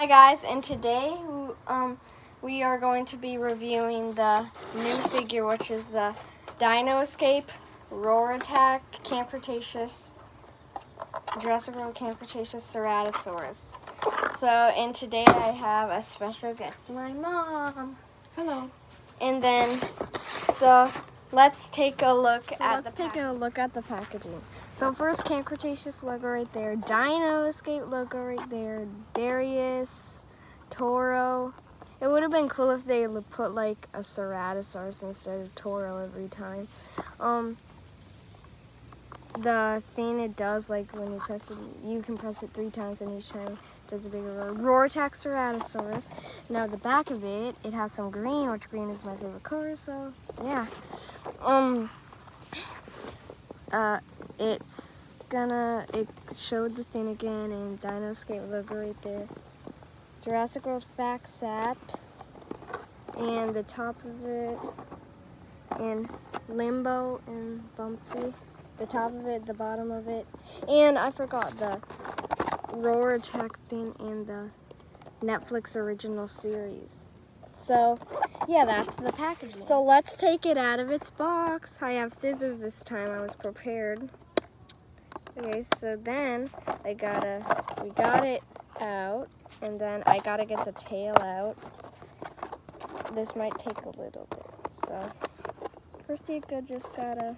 Hi guys, and today we are going to be reviewing the new figure, which is the Dino Escape Roar Attack Camp-Cretaceous Jurassic World Camp-Cretaceous Ceratosaurus. So, and today I have a special guest, my mom. Hello. And then, let's take a look at the packaging. So first, Camp Cretaceous logo right there, Dino Escape logo right there, Darius, Toro. It would have been cool if they put like a Ceratosaurus instead of Toro every time. The thing it does, like when you press it, you can press it 3 times and each time it does a bigger roar attack Ceratosaurus. Now the back of it, it has some green, which green is my favorite color, so yeah. It showed the thing again and Dino Escape logo right there. Jurassic World Facts app and the top of it, and Limbo and Bumpy. The top of it, the bottom of it, and I forgot the Roar Attack thing in the Netflix original series. So, yeah, that's the packaging. So let's take it out of its box. I have scissors this time. I was prepared. Okay, so then we got it out, and then I gotta get the tail out. This might take a little bit. So first you just gotta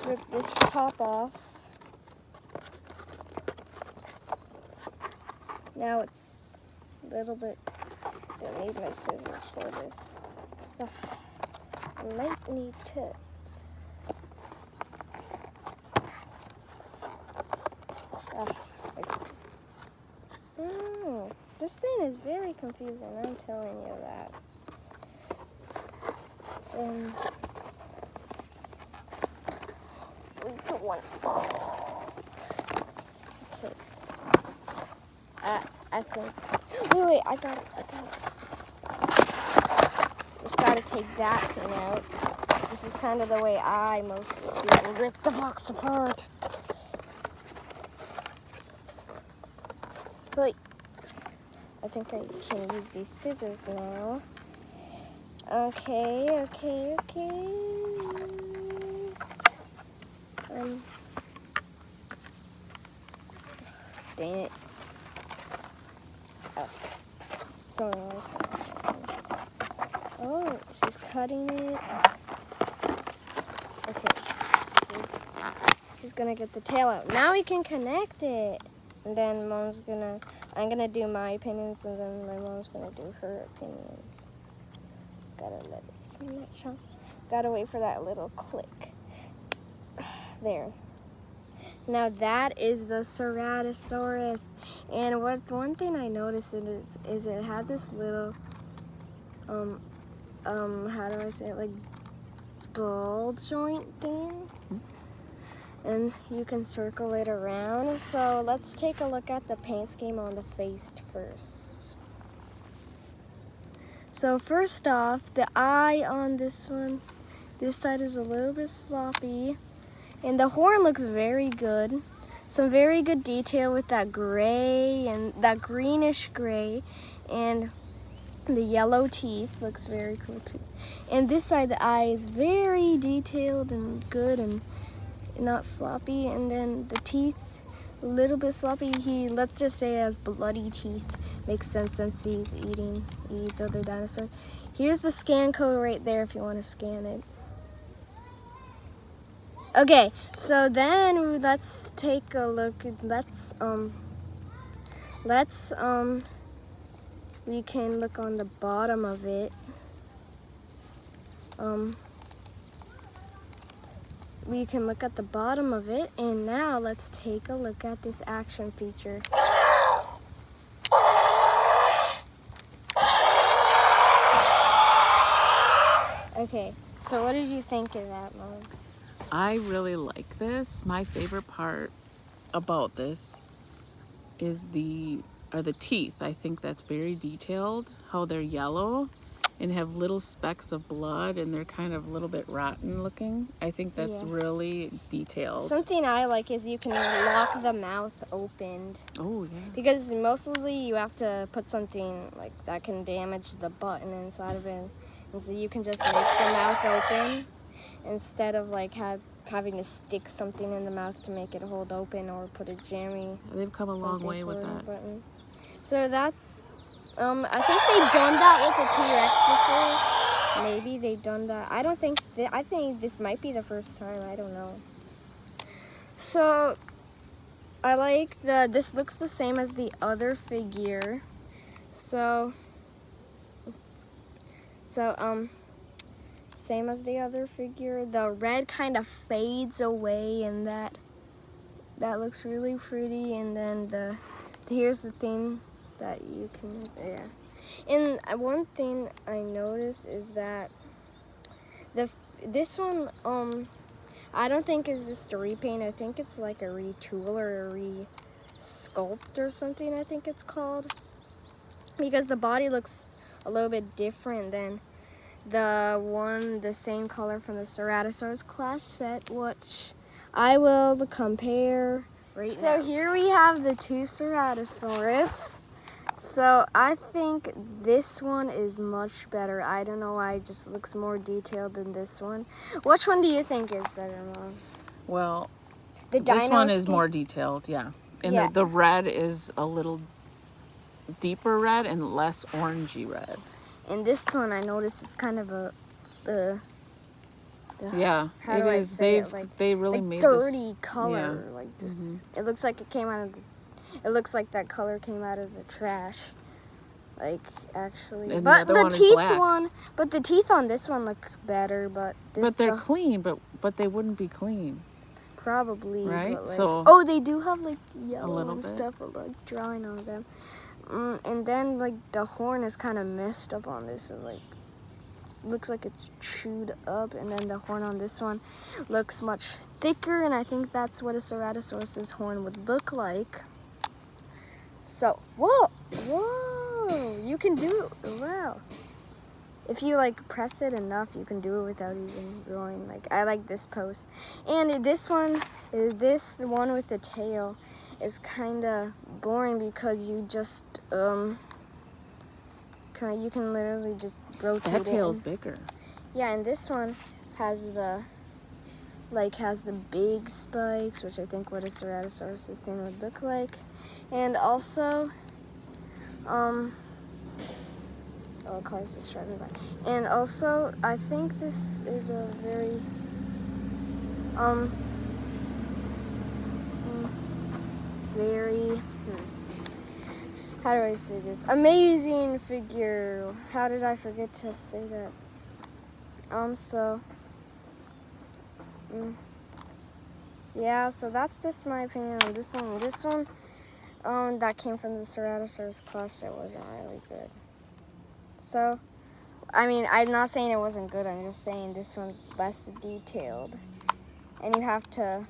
rip this top off. Now it's a little bit, don't need my scissors for this. Ugh, I might need to. This thing is very confusing, I'm telling you that. We put one. Okay. I think. Wait, I got it. Just gotta take that thing out. This is kind of the way I mostly do it. Rip the box apart. Wait. I think I can use these scissors now. Okay. Dang it. Oh. Someone else. Oh, she's cutting it. Okay. She's gonna get the tail out. Now we can connect it. And then I'm gonna do my opinions, and then my mom's gonna do her opinions. Gotta let it snatch on. Gotta wait for that little click. There. Now that is the Ceratosaurus. And one thing I noticed is it had this little, how do I say it, like ball joint thing. And you can circle it around. So let's take a look at the paint scheme on the face first. So first off, the eye on this one, this side is a little bit sloppy. And the horn looks very good. Some very good detail with that gray and that greenish gray. And the yellow teeth looks very cool too. And this side, the eye is very detailed and good and not sloppy. And then the teeth, a little bit sloppy. Let's just say, has bloody teeth. Makes sense since he eats other dinosaurs. Here's the scan code right there if you want to scan it. Okay, so then let's take a look. We can look on the bottom of it. We can look at the bottom of it, and now let's take a look at this action feature. Okay, so what did you think of that, Mom? I really like this. My favorite part about this are the teeth. I think that's very detailed, how they're yellow. and have little specks of blood, and they're kind of a little bit rotten looking. I think that's Yeah. really detailed. Something I like is you can lock the mouth opened. Oh, yeah. Because mostly you have to put something like that can damage the button inside of it. And so you can just make the mouth open instead of like having to stick something in the mouth to make it hold open or put a jammy. They've come a long way with that. Button. So that's, I think they've done that with the T-Rex before. Maybe they've done that. I think this might be the first time. I don't know. So I like this looks the same as the other figure. So same as the other figure. The red kind of fades away, and that looks really pretty. And then here's the thing that you can, yeah. And one thing I noticed is that this one, I don't think it's just a repaint. I think it's like a retool or a re-sculpt or something, I think it's called. Because the body looks a little bit different than the same color from the Ceratosaurus class set, which I will compare right now. So here we have the two Ceratosaurus. So I think this one is much better. I don't know why, it just looks more detailed than this one. Which one do you think is better, Mom? Well, the this one is skin? more detailed, yeah. And Yeah. the red is a little deeper red and less orangey red. And this one I noticed is kind of yeah, how it do I is. say it? Like, they really like made dirty this color, yeah. like this. It looks like it came out of it looks like that color came out of the trash. Like actually, And but the the one is teeth black. one, but the teeth on this one look better. But they're clean, but they wouldn't be clean. Probably, right? But like, So they do have like yellow and bit. stuff, like drawing on them. And then like the horn is kind of messed up on this, and like looks like it's chewed up. And then the horn on this one looks much thicker, and I think that's what a Ceratosaurus's horn would look like. So whoa, you can do it. Wow. If you like press it enough, you can do it without even going. Like I like this pose. And this one with the tail is kind of boring because you just you can literally just rotate it. That tail's bigger. Yeah, and this one has the big spikes, which I think what a Ceratosaurus thing would look like. And also car's just driving by. And also, I think this is a very, how do I say this? Amazing figure. How did I forget to say that? Yeah, so that's just my opinion on this one. This one, that came from the Ceratosaurus class, it wasn't really good. So, I mean, I'm not saying it wasn't good. I'm just saying this one's less detailed. And you have to,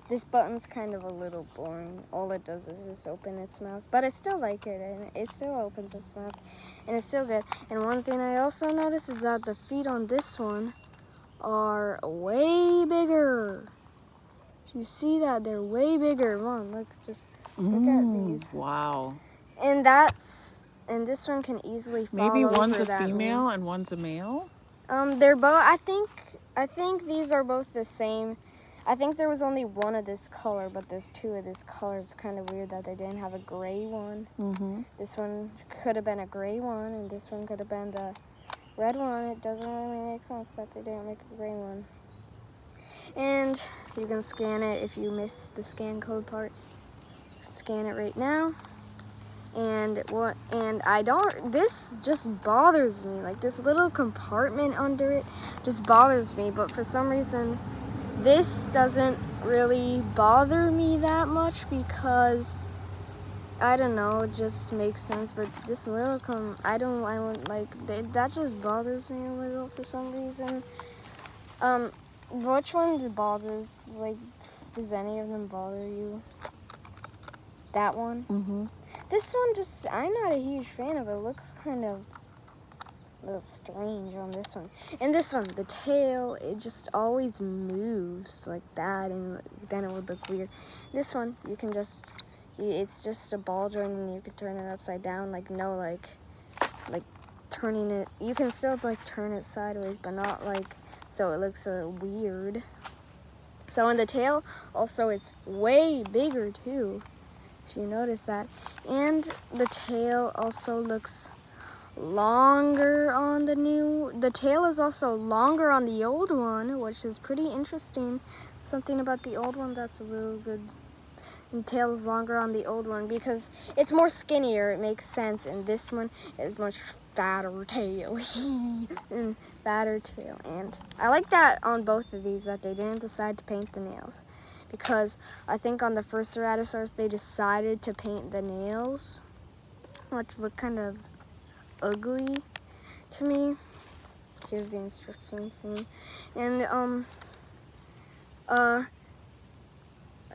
this button's kind of a little boring. All it does is just open its mouth. But I still like it, and it still opens its mouth. And it's still good. And one thing I also noticed is that the feet on this one are way bigger. You see that? They're way bigger. Come on, look at these. Wow. And this one can easily fall Maybe over one's a that female one. and one's a male? They're both, I think these are both the same. I think there was only one of this color, but there's two of this color. It's kind of weird that they didn't have a gray one. This one could have been a gray one, and this one could have been the red one. It doesn't really make sense that they didn't make a gray one. And you can scan it if you miss the scan code part. You can scan it right now. This just bothers me. Like this little compartment under it just bothers me. But for some reason, this doesn't really bother me that much because, I don't know, it just makes sense. But this little that just bothers me a little for some reason. Which one bothers, does any of them bother you? That one? This one I'm not a huge fan of. It looks kind of, little strange on this one. And this one, the tail, it just always moves like that, and then it would look weird. This one, you can just, it's just a ball joint, and you can turn it upside down, like turning it. You can still like turn it sideways, but not like so it looks weird. So, and the tail also is way bigger too, if you notice that. And the tail also looks longer on the tail is also longer on the old one, which is pretty interesting. Something about the old one that's a little good. And the tail is longer on the old one because it's more skinnier, it makes sense, and this one is much fatter tail. And fatter tail. And I like that on both of these that they didn't decide to paint the nails, because I think on the first Ceratosaurus they decided to paint the nails, which look kind of ugly to me. Here's the instructions thing. And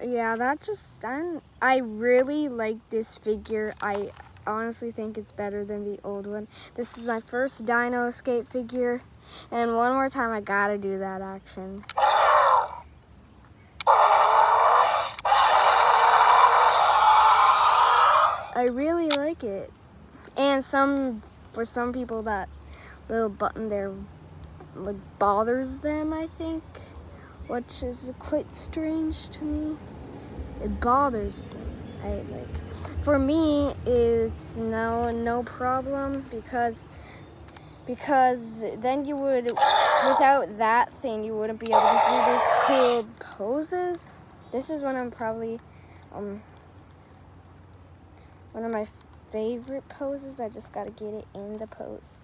yeah, that just, I really like this figure. I honestly think it's better than the old one. This is my first Dino Escape figure, and one more time I gotta do that action. I really like it. And for some people, that little button there like bothers them, I think, which is quite strange to me. It bothers them. For me, it's no problem, because then you would, without that thing, you wouldn't be able to do these cool poses. This is one of my favorite poses. I just gotta get it in the pose.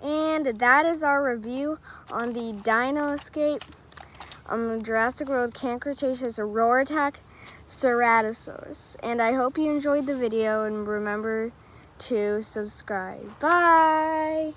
And that is our review on the Dino Escape Jurassic World Camp Cretaceous Roar Attack Ceratosaurus. And I hope you enjoyed the video, and remember to subscribe. Bye!